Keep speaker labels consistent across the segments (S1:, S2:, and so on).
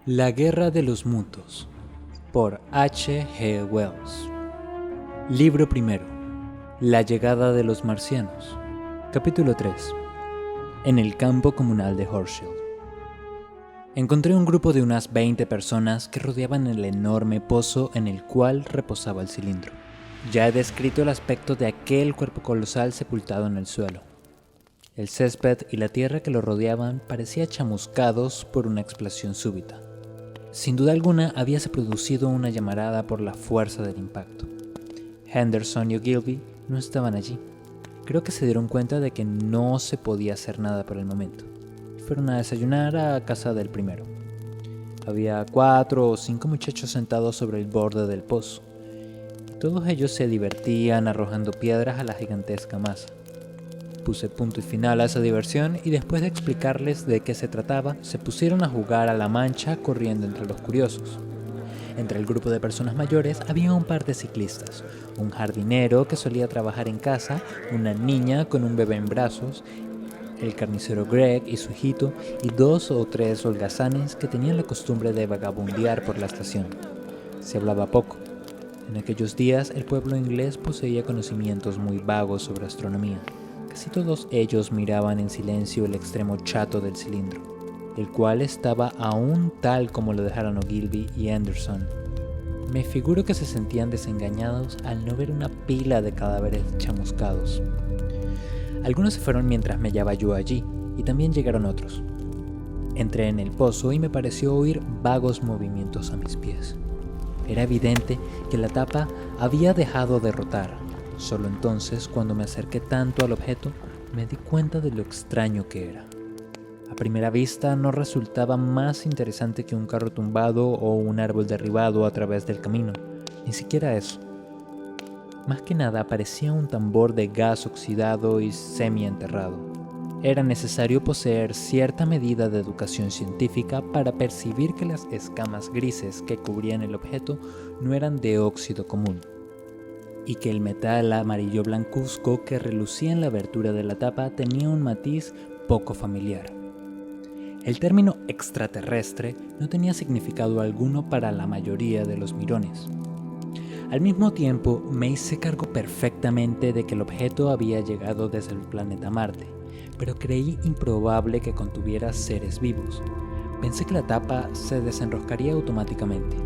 S1: La Guerra de los Mundos, por H. G. Wells. Libro primero. La llegada de los marcianos. Capítulo 3. En el campo comunal de Horseshield. Encontré un grupo de unas 20 personas que rodeaban el enorme pozo en el cual reposaba el cilindro. Ya he descrito el aspecto de aquel cuerpo colosal sepultado en el suelo. El césped y la tierra que lo rodeaban parecían chamuscados por una explosión súbita. Sin duda alguna habíase producido una llamarada por la fuerza del impacto. Henderson y Ogilvy no estaban allí. Creo que se dieron cuenta de que no se podía hacer nada por el momento. Fueron a desayunar a casa del primero. Había 4 o 5 muchachos sentados sobre el borde del pozo. Todos ellos se divertían arrojando piedras a la gigantesca masa. Puse punto y final a esa diversión y después de explicarles de qué se trataba, se pusieron a jugar a la mancha corriendo entre los curiosos. Entre el grupo de personas mayores había un par de ciclistas, un jardinero que solía trabajar en casa, una niña con un bebé en brazos, el carnicero Greg y su hijito, y 2 o 3 holgazanes que tenían la costumbre de vagabundear por la estación. Se hablaba poco. En aquellos días el pueblo inglés poseía conocimientos muy vagos sobre astronomía. Casi todos ellos miraban en silencio el extremo chato del cilindro, el cual estaba aún tal como lo dejaron Ogilvy y Anderson. Me figuro que se sentían desengañados al no ver una pila de cadáveres chamuscados. Algunos se fueron mientras me hallaba yo allí, y también llegaron otros. Entré en el pozo y me pareció oír vagos movimientos a mis pies. Era evidente que la tapa había dejado de rotar. Solo entonces, cuando me acerqué tanto al objeto, me di cuenta de lo extraño que era. A primera vista no resultaba más interesante que un carro tumbado o un árbol derribado a través del camino. Ni siquiera eso. Más que nada parecía un tambor de gas oxidado y semi-enterrado. Era necesario poseer cierta medida de educación científica para percibir que las escamas grises que cubrían el objeto no eran de óxido común, y que el metal amarillo blancuzco que relucía en la abertura de la tapa tenía un matiz poco familiar. El término extraterrestre no tenía significado alguno para la mayoría de los mirones. Al mismo tiempo, me hice cargo perfectamente de que el objeto había llegado desde el planeta Marte, pero creí improbable que contuviera seres vivos. Pensé que la tapa se desenroscaría automáticamente.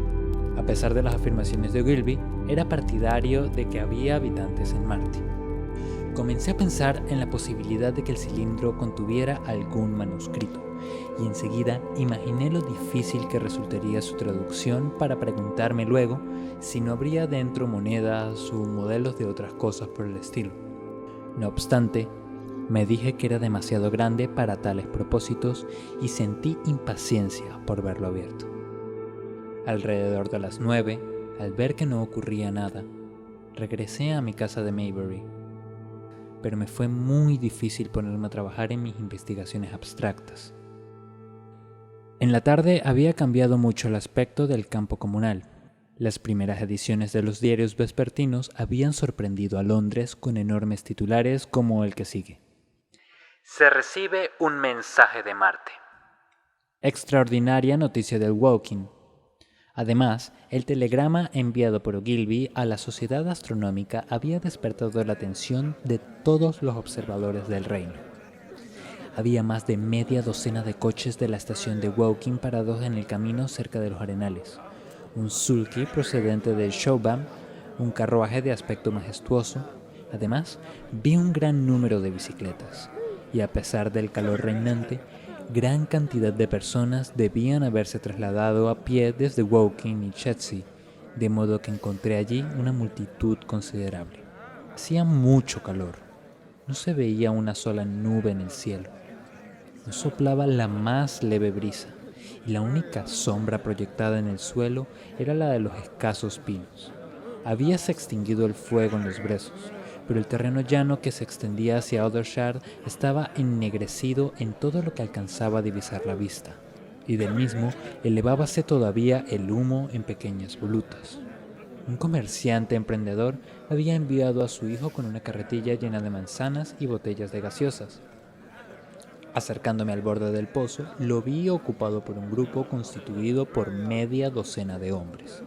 S1: A pesar de las afirmaciones de Ogilvy, era partidario de que había habitantes en Marte. Comencé a pensar en la posibilidad de que el cilindro contuviera algún manuscrito, y enseguida imaginé lo difícil que resultaría su traducción para preguntarme luego si no habría dentro monedas o modelos de otras cosas por el estilo. No obstante, me dije que era demasiado grande para tales propósitos y sentí impaciencia por verlo abierto. Alrededor de las 9, al ver que no ocurría nada, regresé a mi casa de Maybury. Pero me fue muy difícil ponerme a trabajar en mis investigaciones abstractas. En la tarde había cambiado mucho el aspecto del campo comunal. Las primeras ediciones de los diarios vespertinos habían sorprendido a Londres con enormes titulares como el que sigue. Se recibe un mensaje de Marte. Extraordinaria noticia del Woking. Además, el telegrama enviado por Ogilvy a la Sociedad Astronómica había despertado la atención de todos los observadores del reino. Había más de media docena de coches de la estación de Woking parados en el camino cerca de los arenales. Un sulky procedente de Showbam, un carruaje de aspecto majestuoso. Además, vi un gran número de bicicletas, y a pesar del calor reinante, gran cantidad de personas debían haberse trasladado a pie desde Woking y Chertsey, de modo que encontré allí una multitud considerable. Hacía mucho calor. No se veía una sola nube en el cielo. No soplaba la más leve brisa, y la única sombra proyectada en el suelo era la de los escasos pinos. Habíase extinguido el fuego en los brezos, pero el terreno llano que se extendía hacia Aldershot estaba ennegrecido en todo lo que alcanzaba a divisar la vista, y del mismo elevábase todavía el humo en pequeñas volutas. Un comerciante emprendedor había enviado a su hijo con una carretilla llena de manzanas y botellas de gaseosas. Acercándome al borde del pozo, lo vi ocupado por un grupo constituido por media docena de hombres.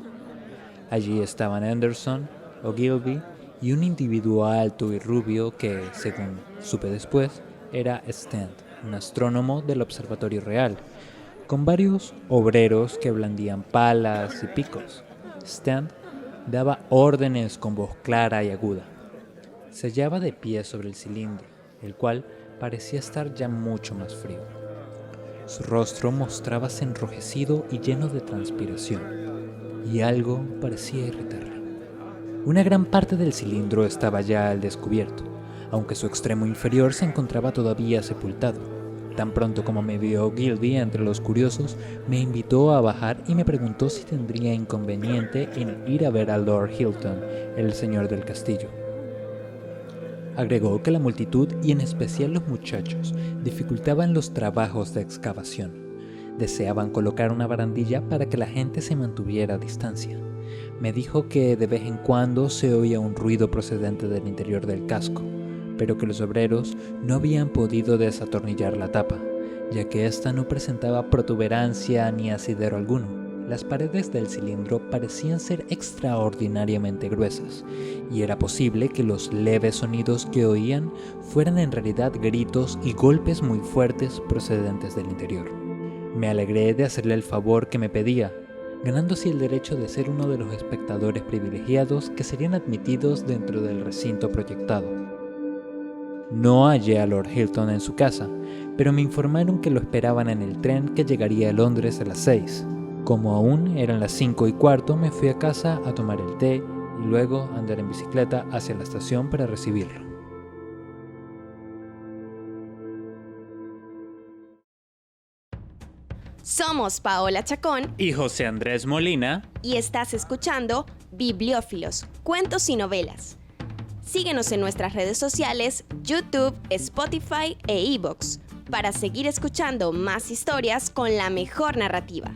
S1: Allí estaban Anderson, Ogilvy y un individuo alto y rubio que, según supe después, era Stent, un astrónomo del Observatorio Real, con varios obreros que blandían palas y picos. Stent daba órdenes con voz clara y aguda. Se hallaba de pie sobre el cilindro, el cual parecía estar ya mucho más frío. Su rostro mostrábase enrojecido y lleno de transpiración, y algo parecía irritarle. Una gran parte del cilindro estaba ya al descubierto, aunque su extremo inferior se encontraba todavía sepultado. Tan pronto como me vio Gilby entre los curiosos, me invitó a bajar y me preguntó si tendría inconveniente en ir a ver a Lord Hilton, el señor del castillo. Agregó que la multitud, y en especial los muchachos, dificultaban los trabajos de excavación. Deseaban colocar una barandilla para que la gente se mantuviera a distancia. Me dijo que de vez en cuando se oía un ruido procedente del interior del casco, pero que los obreros no habían podido desatornillar la tapa, ya que ésta no presentaba protuberancia ni asidero alguno. Las paredes del cilindro parecían ser extraordinariamente gruesas, y era posible que los leves sonidos que oían fueran en realidad gritos y golpes muy fuertes procedentes del interior. Me alegré de hacerle el favor que me pedía, ganando así el derecho de ser uno de los espectadores privilegiados que serían admitidos dentro del recinto proyectado. No hallé a Lord Hilton en su casa, pero me informaron que lo esperaban en el tren que llegaría a Londres a las 6. Como aún eran las 5:15, me fui a casa a tomar el té y luego andar en bicicleta hacia la estación para recibirlo.
S2: Somos Paola Chacón
S1: Y José Andrés Molina.
S2: y estás escuchando Bibliófilos, Cuentos y Novelas. Síguenos en nuestras redes sociales, YouTube, Spotify e iVoox para seguir escuchando más historias con la mejor narrativa.